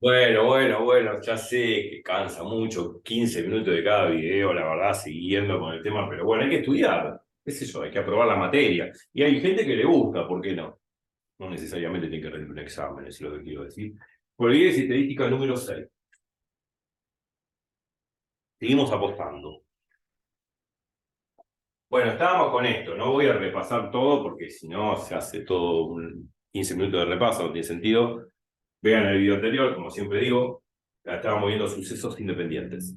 Bueno, ya sé que cansa mucho, 15 minutos de cada video, la verdad, siguiendo con el tema, pero bueno, hay que estudiar, qué sé yo, hay que aprobar la materia. Y hay gente que le gusta, ¿por qué no? No necesariamente tiene que rendir un examen, eso es lo que quiero decir. Política y estadística número 6. Seguimos apostando. Bueno, estábamos con esto, no voy a repasar todo porque si no se hace todo un 15 minutos de repaso, no tiene sentido. Vean el video anterior, como siempre digo, estábamos viendo sucesos independientes.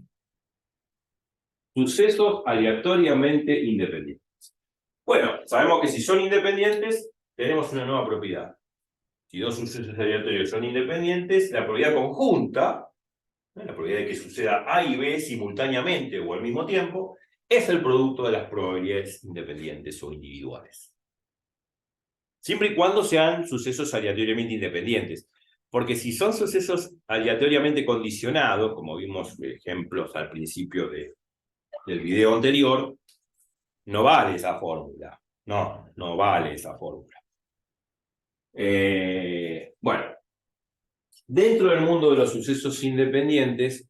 Sucesos aleatoriamente independientes. Bueno, sabemos que si son independientes, tenemos una nueva propiedad. Si dos sucesos aleatorios son independientes, la probabilidad conjunta, la probabilidad de que suceda A y B simultáneamente o al mismo tiempo, es el producto de las probabilidades independientes o individuales. Siempre y cuando sean sucesos aleatoriamente independientes. Porque si son sucesos aleatoriamente condicionados, como vimos ejemplos al principio del video anterior, no vale esa fórmula. No vale esa fórmula. Bueno, dentro del mundo de los sucesos independientes,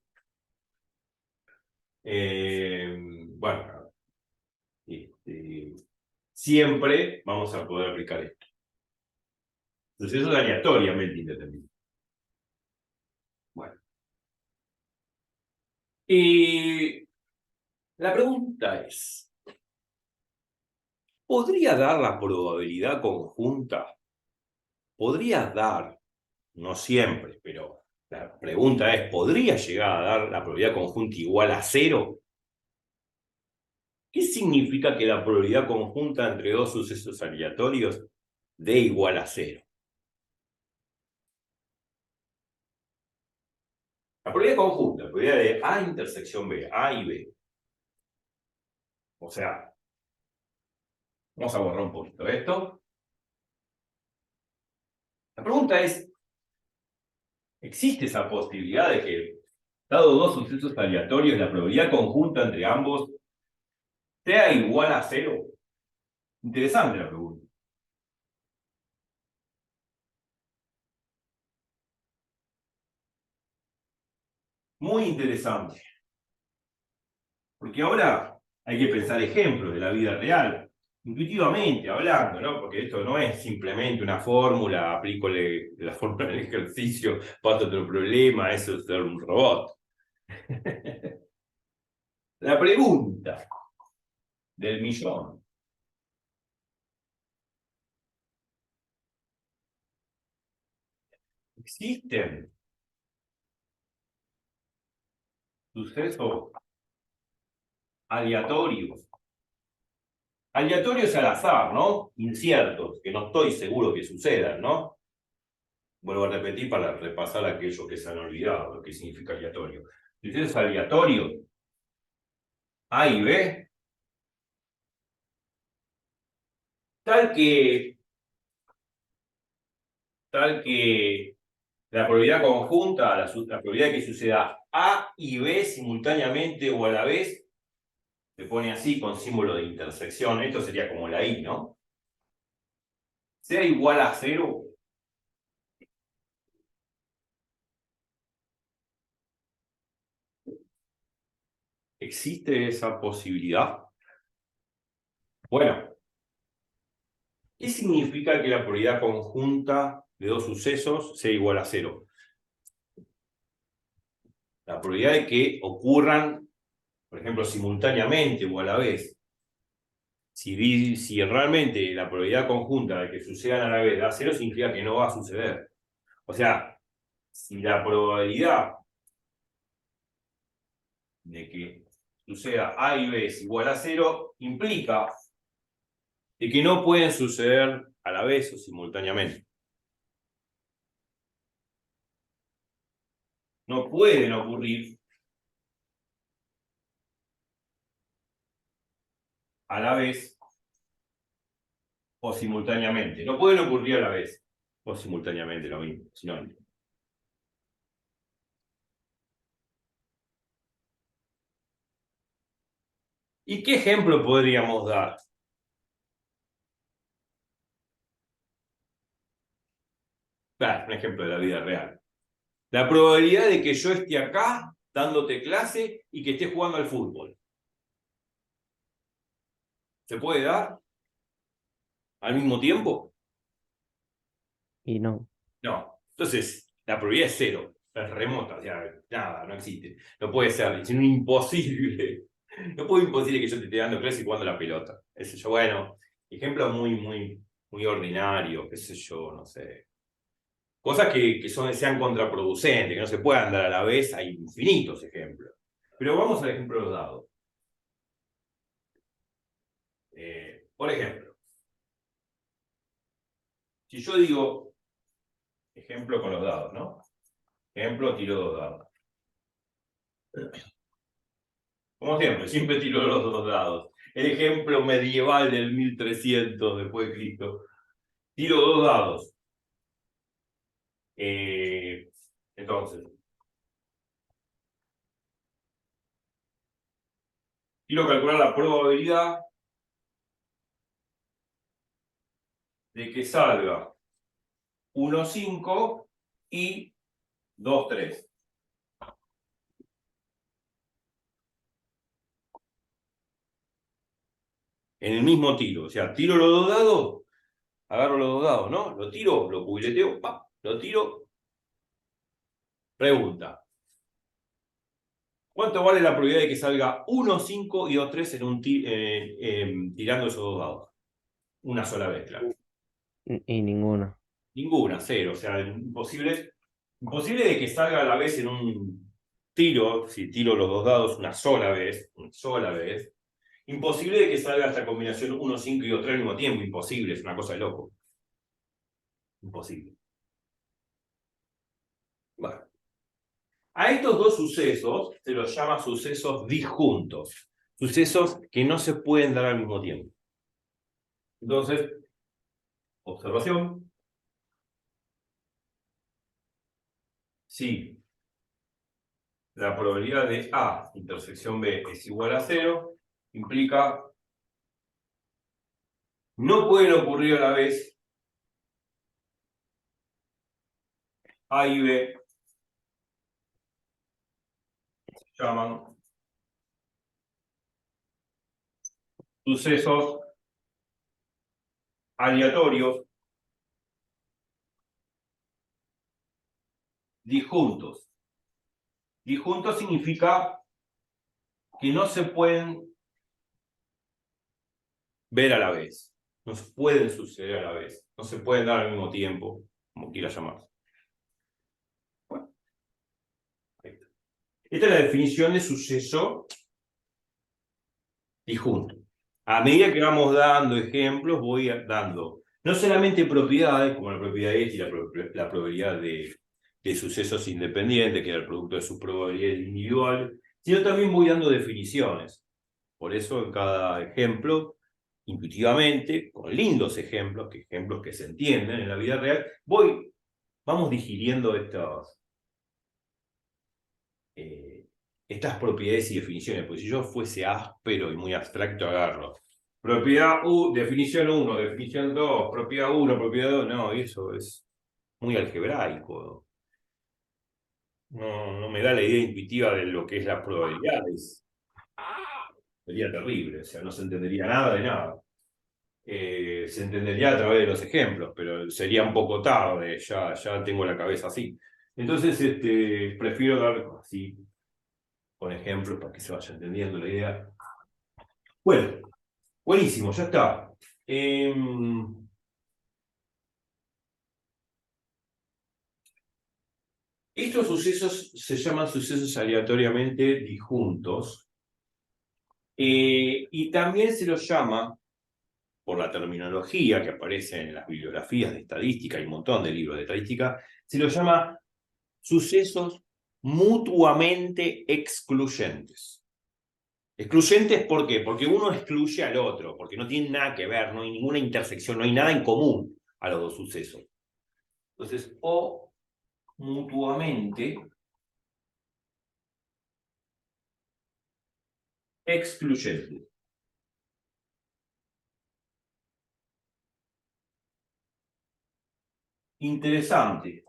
bueno, este, siempre vamos a poder aplicar esto. Sucesos aleatoriamente independientes. Bueno. Y la pregunta es, ¿podría dar la probabilidad conjunta? ¿Podría dar? No siempre, pero la pregunta es, ¿podría llegar a dar la probabilidad conjunta igual a cero? ¿Qué significa que la probabilidad conjunta entre dos sucesos aleatorios dé igual a cero? La probabilidad conjunta, la probabilidad de A intersección B, A y B. O sea, vamos a borrar un poquito esto. La pregunta es, ¿existe esa posibilidad de que, dado dos sucesos aleatorios, la probabilidad conjunta entre ambos sea igual a cero? Interesante la pregunta. Muy interesante. Porque ahora hay que pensar ejemplos de la vida real, intuitivamente hablando, ¿no? Porque esto no es simplemente una fórmula, aplico la fórmula del ejercicio, paso otro problema, eso es ser un robot. La pregunta del millón. ¿Existen sucesos aleatorios? Aleatorios al azar, ¿no? Inciertos, que no estoy seguro que sucedan, ¿no? Vuelvo a repetir para repasar aquello que se han olvidado, lo que significa aleatorio. Sucesos aleatorios, A y B, tal que, tal que la probabilidad conjunta, la probabilidad de que suceda A y B simultáneamente o a la vez, se pone así con símbolo de intersección, esto sería como la I, ¿no? Sea igual a cero. ¿Existe esa posibilidad? Bueno, ¿qué significa que la probabilidad conjunta de dos sucesos sea igual a cero? La probabilidad de que ocurran, por ejemplo, simultáneamente o a la vez. Si realmente la probabilidad conjunta de que sucedan a la vez da cero, significa que no va a suceder. O sea, si la probabilidad de que suceda A y B es igual a cero, implica de que no pueden suceder a la vez o simultáneamente. No pueden ocurrir a la vez o simultáneamente. No pueden ocurrir a la vez o simultáneamente, lo mismo, sinónimo. ¿Y qué ejemplo podríamos dar? Claro, un ejemplo de la vida real. La probabilidad de que yo esté acá dándote clase y que esté jugando al fútbol. ¿Se puede dar al mismo tiempo? Y no. No. Entonces, la probabilidad es cero. Es remota, o sea, nada, no existe. No puede ser, es un imposible. No puede imposible que yo te esté dando clase y jugando la pelota. Eso yo, bueno, ejemplo muy ordinario, qué sé yo, no sé. Cosas que sean contraproducentes, que no se puedan dar a la vez, hay infinitos ejemplos. Pero vamos al ejemplo de los dados. Por ejemplo, si yo digo, ejemplo con los dados, ¿no? Ejemplo, tiro dos dados. Como siempre tiro los dos dados. El ejemplo medieval del 1300 después de Cristo. Tiro dos dados. Entonces, quiero calcular la probabilidad de que salga 1, 5 y 2, 3. En el mismo tiro. O sea, tiro los dos dados, agarro los dos dados, ¿no? Lo tiro, lo cubileteo, ¡pam! Lo tiro. Pregunta. ¿Cuánto vale la probabilidad de que salga 1, 5 y 2, 3 en un tirando esos dos dados? Una sola vez, claro. Y ninguna. Ninguna, cero. O sea, imposible de que salga a la vez en un tiro, si tiro los dos dados una sola vez. Imposible de que salga esta combinación 1, 5 y 2, 3 al mismo tiempo. Imposible, es una cosa de loco. Imposible. Bueno. A estos dos sucesos se los llama sucesos disjuntos. Sucesos que no se pueden dar al mismo tiempo. Entonces, observación. Si la probabilidad de A intersección B es igual a 0, implica no pueden ocurrir a la vez A y B, se llaman sucesos aleatorios disjuntos. Disjuntos significa que no se pueden ver a la vez, no se pueden suceder a la vez, no se pueden dar al mismo tiempo, como quiera llamarse. Bueno, ahí está. Esta es la definición de suceso disjunto. A medida que vamos dando ejemplos, voy dando no solamente propiedades, como la propiedad y la probabilidad de sucesos independientes, que era el producto de sus probabilidades individuales, sino también voy dando definiciones. Por eso en cada ejemplo, intuitivamente, con lindos ejemplos que se entienden en la vida real, vamos digiriendo estas propiedades y definiciones, porque si yo fuese áspero y muy abstracto, agarro propiedad U, definición 1, definición 2, propiedad 1, propiedad 2, no, eso es muy algebraico. No me da la idea intuitiva de lo que es las probabilidades. Sería terrible, o sea, no se entendería nada de nada. Se entendería a través de los ejemplos, pero sería un poco tarde, ya tengo la cabeza así. Entonces, prefiero dar así, con ejemplos, para que se vaya entendiendo la idea. Bueno, buenísimo, ya está. Estos sucesos se llaman sucesos aleatoriamente disjuntos, y también se los llama, por la terminología que aparece en las bibliografías de estadística, hay un montón de libros de estadística, se los llama sucesos mutuamente excluyentes. Excluyentes, ¿por qué? Porque uno excluye al otro, porque no tienen nada que ver, no hay ninguna intersección, no hay nada en común a los dos sucesos. Entonces, o mutuamente excluyentes. Interesante.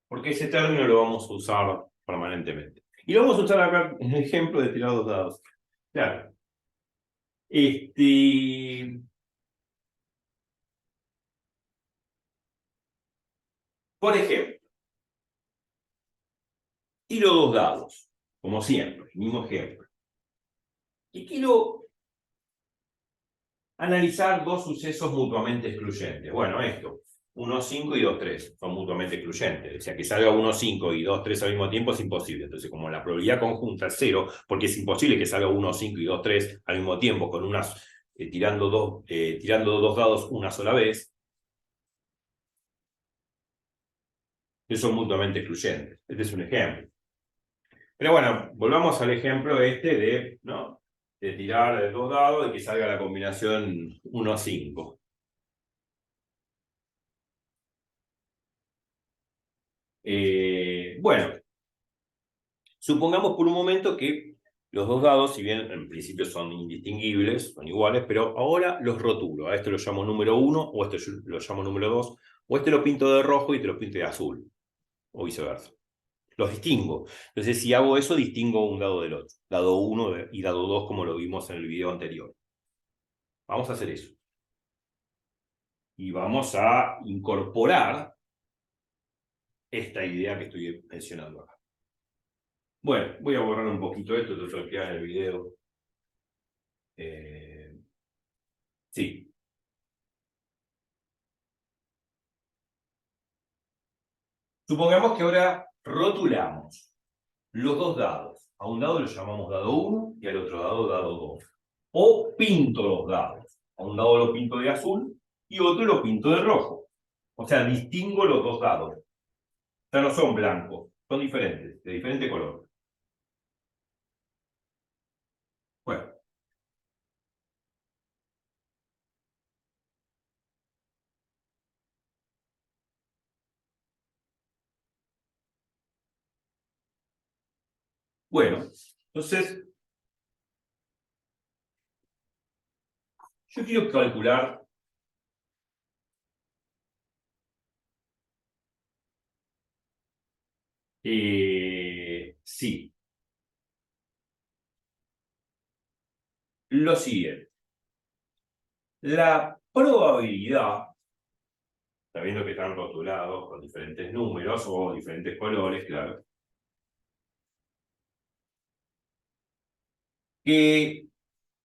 porque ese término lo vamos a usar permanentemente. Y lo vamos a usar acá en el ejemplo de tirar dos dados. Claro. Por ejemplo, tiro dos dados, como siempre, el mismo ejemplo. Y quiero analizar dos sucesos mutuamente excluyentes. Bueno, esto, 1, 5 y 2, 3 son mutuamente excluyentes. O sea, que salga 1, 5 y 2, 3 al mismo tiempo es imposible. Entonces, como la probabilidad conjunta es 0, porque es imposible que salga 1, 5 y 2, 3 al mismo tiempo, con unas, tirando dos dados una sola vez, que son mutuamente excluyentes. Este es un ejemplo. Pero bueno, volvamos al ejemplo este de, ¿no? De tirar dos dados y que salga la combinación 1, 5. Bueno, supongamos por un momento que los dos dados, si bien en principio son indistinguibles, son iguales, pero ahora los rotulo. A este lo llamo número 1, o este lo llamo número 2, o este lo pinto de rojo y te lo pinto de azul, o viceversa. Los distingo. Entonces, si hago eso, distingo un dado del otro. Dado 1 y dado 2, como lo vimos en el video anterior. Vamos a hacer eso. Y vamos a incorporar esta idea que estoy mencionando acá. Bueno, voy a borrar un poquito esto, esto queda en el video. Sí. Supongamos que ahora rotulamos los dos dados. A un dado lo llamamos dado 1 y al otro dado 2. O pinto los dados. A un dado lo pinto de azul y otro lo pinto de rojo. O sea, distingo los dos dados. Ya no son blancos, son diferentes, de diferente color. Bueno, bueno, entonces yo quiero calcular sí, lo siguiente. La probabilidad, sabiendo que están rotulados con diferentes números o diferentes colores, claro, que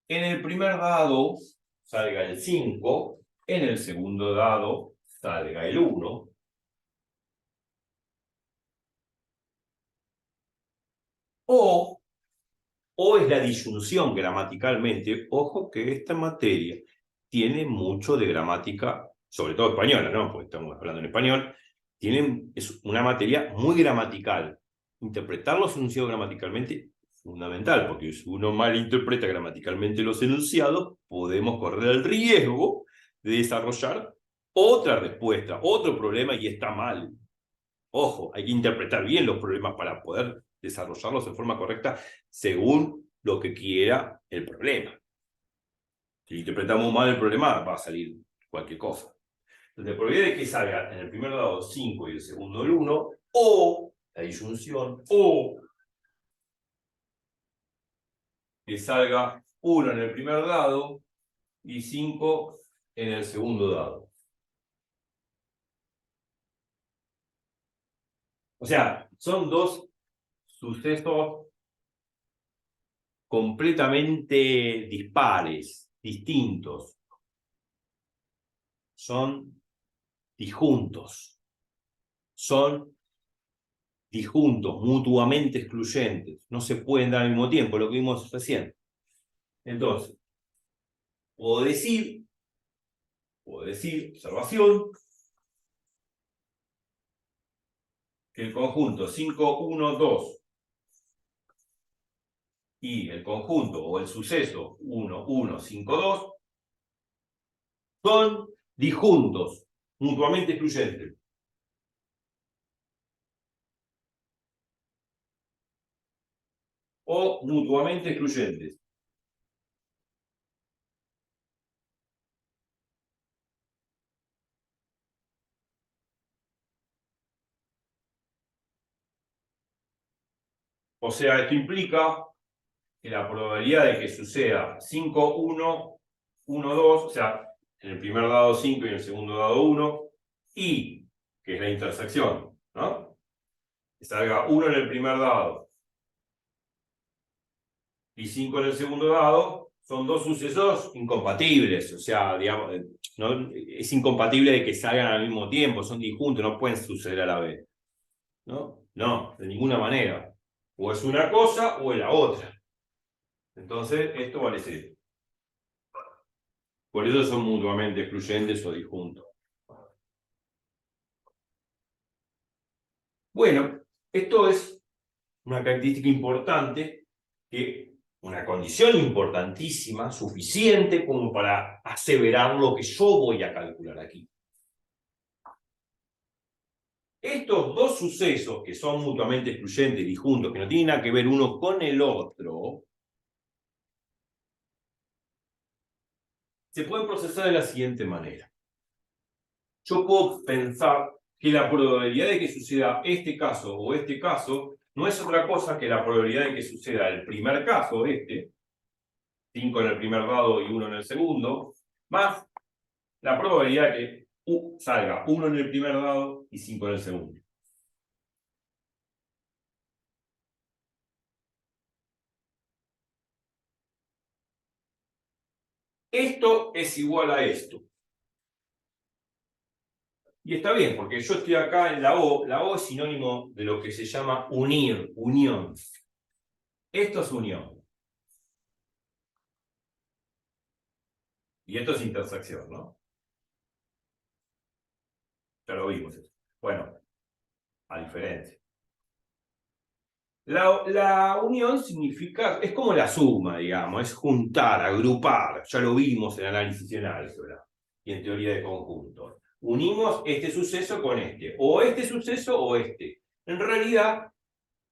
en el primer dado salga el 5, en el segundo dado salga el 1, o es la disyunción gramaticalmente. Ojo que esta materia tiene mucho de gramática, sobre todo española, ¿no? Porque estamos hablando en español. Es una materia muy gramatical. Interpretar los enunciados gramaticalmente es fundamental, porque si uno mal interpreta gramaticalmente los enunciados, podemos correr el riesgo de desarrollar otra respuesta, otro problema, y está mal. Ojo, hay que interpretar bien los problemas para poder desarrollarlos de forma correcta según lo que quiera el problema. Si interpretamos mal el problema, va a salir cualquier cosa. Entonces, la probabilidad de que salga en el primer dado 5 y el segundo el 1, o la disyunción, o que salga 1 en el primer dado y 5 en el segundo dado. O sea, son dos sucesos completamente dispares, distintos. Son disjuntos. Son disjuntos, mutuamente excluyentes. No se pueden dar al mismo tiempo, lo que vimos recién. Entonces, puedo decir, observación, que el conjunto 5, 1, 2 y el conjunto o el suceso 1, 1, 5, 2 son disjuntos, mutuamente excluyentes. O mutuamente excluyentes. O sea, esto implica que la probabilidad de que suceda 5, 1, 1, 2, o sea, en el primer dado 5 y en el segundo dado 1, y, que es la intersección, ¿no? Que salga 1 en el primer dado y 5 en el segundo dado, son dos sucesos incompatibles, o sea, digamos, ¿no? Es incompatible de que salgan al mismo tiempo, son disjuntos, no pueden suceder a la vez. ¿No? No, de ninguna manera. O es una cosa o es la otra. Entonces, esto vale cero. Por eso son mutuamente excluyentes o disjuntos. Bueno, esto es una característica importante, una condición importantísima, suficiente como para aseverar lo que yo voy a calcular aquí. Estos dos sucesos que son mutuamente excluyentes, disjuntos, que no tienen nada que ver uno con el otro, se pueden procesar de la siguiente manera. Yo puedo pensar que la probabilidad de que suceda este caso o este caso no es otra cosa que la probabilidad de que suceda el primer caso, 5 en el primer dado y 1 en el segundo, más la probabilidad de que salga 1 en el primer dado y 5 en el segundo. Esto es igual a esto. Y está bien, porque yo estoy acá en la O. La O es sinónimo de lo que se llama unir, unión. Esto es unión. Y esto es intersección, ¿no? Ya lo vimos eso. Bueno, a diferencia. La unión significa, es como la suma, digamos, es juntar, agrupar. Ya lo vimos en análisis y en álgebra y en teoría de conjuntos. Unimos este suceso con o este suceso o este. En realidad,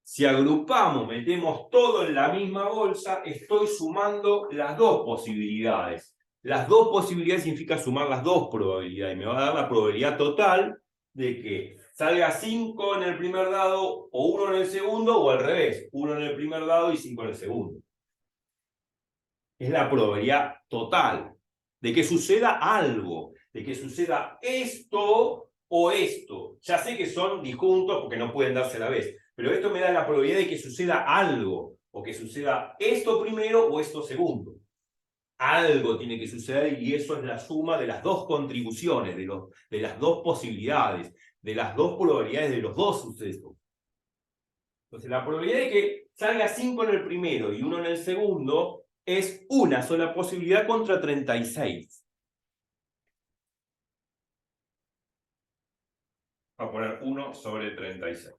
si agrupamos, metemos todo en la misma bolsa, estoy sumando las dos posibilidades. Las dos posibilidades significa sumar las dos probabilidades. Me va a dar la probabilidad total de que salga 5 en el primer dado o 1 en el segundo, o al revés, 1 en el primer dado y 5 en el segundo. Es la probabilidad total de que suceda algo, de que suceda esto o esto. Ya sé que son disjuntos porque no pueden darse a la vez, pero esto me da la probabilidad de que suceda algo, o que suceda esto primero o esto segundo. Algo tiene que suceder y eso es la suma de las dos contribuciones, de las dos posibilidades, de las dos probabilidades de los dos sucesos. Entonces la probabilidad de que salga 5 en el primero y 1 en el segundo es una sola posibilidad contra 36. Voy a poner 1 sobre 36.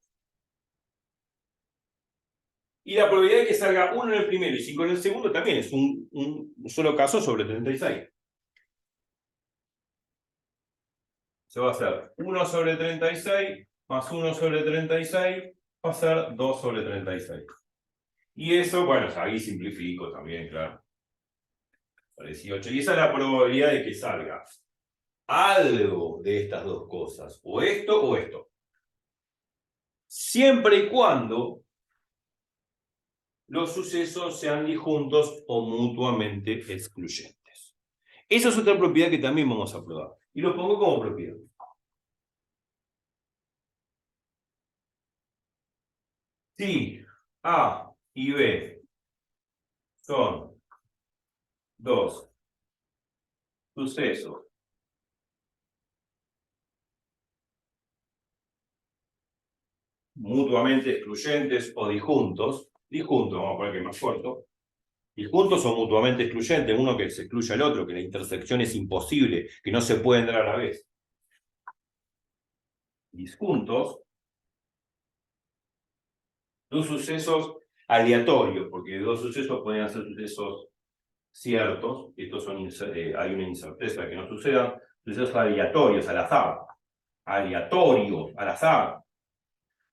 Y la probabilidad de que salga 1 en el primero y 5 en el segundo también es un solo caso sobre 36. Se va a hacer 1 sobre 36 más 1 sobre 36 va a ser 2 sobre 36. Y eso, bueno, ahí simplifico también, claro. 18. Y esa es la probabilidad de que salga algo de estas dos cosas, o esto o esto. Siempre y cuando los sucesos sean disjuntos o mutuamente excluyentes. Esa es otra propiedad que también vamos a probar. Y lo pongo como propiedad. Si A y B son dos sucesos mutuamente excluyentes o disjuntos, vamos a poner que es más corto, disjuntos o mutuamente excluyentes, uno que se excluye al otro, que la intersección es imposible, que no se pueden dar a la vez. Disjuntos, dos sucesos aleatorios, porque dos sucesos pueden ser sucesos ciertos, y estos son, hay una incerteza de que no sucedan, sucesos aleatorios, al azar. Aleatorios, al azar.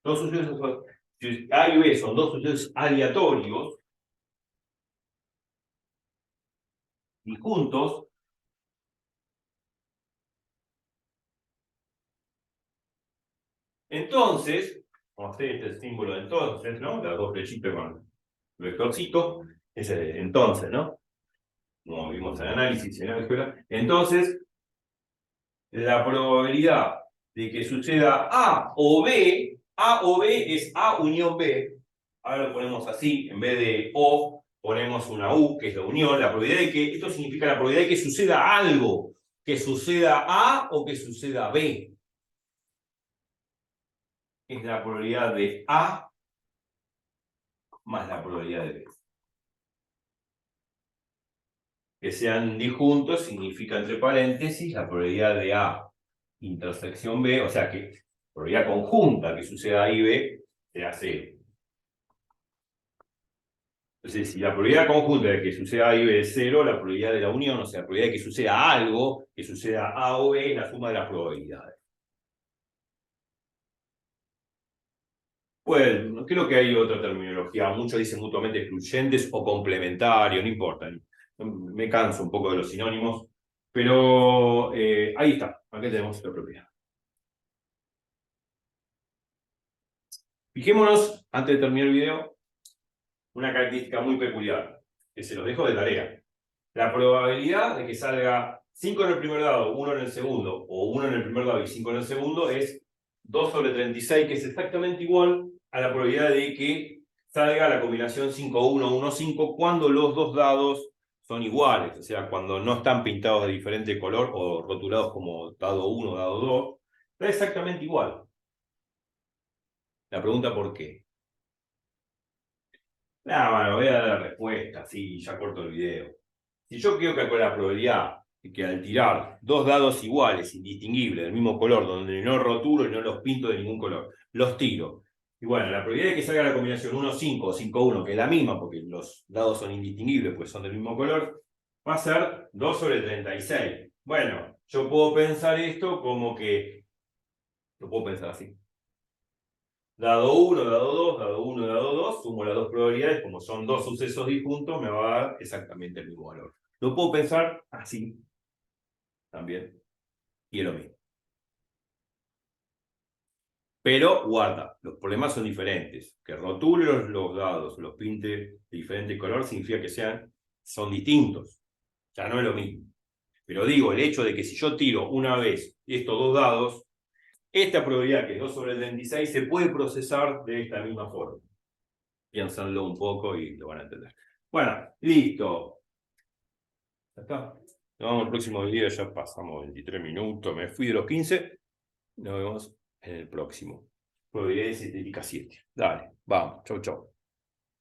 Dos sucesos, si A y B son dos sucesos aleatorios, disjuntos, entonces Vamos a hacer este símbolo de entonces, ¿no? Las dos flechitas con el vectorcito. Ese es entonces, ¿no? Como vimos en análisis en la escuela. Entonces, la probabilidad de que suceda A o B es A unión B. Ahora lo ponemos así, en vez de O, ponemos una U, que es la unión. La probabilidad de que, esto significa la probabilidad de que suceda algo, que suceda A o que suceda B. Es la probabilidad de A más la probabilidad de B. Que sean disjuntos significa, entre paréntesis, la probabilidad de A intersección B, o sea que probabilidad conjunta que suceda A y B, será 0. Entonces, si la probabilidad conjunta de que suceda A y B es 0, la probabilidad de la unión, o sea, la probabilidad de que suceda algo, que suceda A o B, es la suma de las probabilidades. Bueno, creo que hay otra terminología, muchos dicen mutuamente excluyentes o complementarios, no importa. Me canso un poco de los sinónimos, pero ahí está, acá tenemos la propiedad. Fijémonos, antes de terminar el video, una característica muy peculiar, que se los dejo de tarea. La probabilidad de que salga 5 en el primer dado, 1 en el segundo, o 1 en el primer dado y 5 en el segundo, es 2 sobre 36, que es exactamente igual a la probabilidad de que salga la combinación 5-1, 1-5, cuando los dos dados son iguales, o sea, cuando no están pintados de diferente color o rotulados como dado 1 o dado 2, da exactamente igual. La pregunta ¿por qué? Bueno, voy a dar la respuesta, sí, ya corto el video. Si yo quiero calcular la probabilidad de que al tirar dos dados iguales, indistinguibles, del mismo color, donde no rotulo y no los pinto de ningún color, los tiro. Y bueno, la probabilidad de que salga la combinación 1-5 o 5-1, que es la misma, porque los dados son indistinguibles, pues son del mismo color, va a ser 2 sobre 36. Bueno, yo puedo pensar esto como que, lo puedo pensar así. Dado 1, dado 2, dado 1, dado 2, sumo las dos probabilidades, como son dos sucesos disjuntos, me va a dar exactamente el mismo valor. Lo puedo pensar así también, y es lo mismo. Pero guarda, los problemas son diferentes. Que rotule los dados, los pinte de diferente color, significa que son distintos. Ya no es lo mismo. Pero digo, el hecho de que si yo tiro una vez estos dos dados, esta probabilidad que es 2 sobre 36 se puede procesar de esta misma forma. Piénsenlo un poco y lo van a entender. Bueno, listo. Ya está. Nos vemos en el próximo video, ya pasamos 23 minutos, me fui de los 15. Nos vemos en el próximo. Probabilidad sintética 7. Dale, vamos, chau, chau.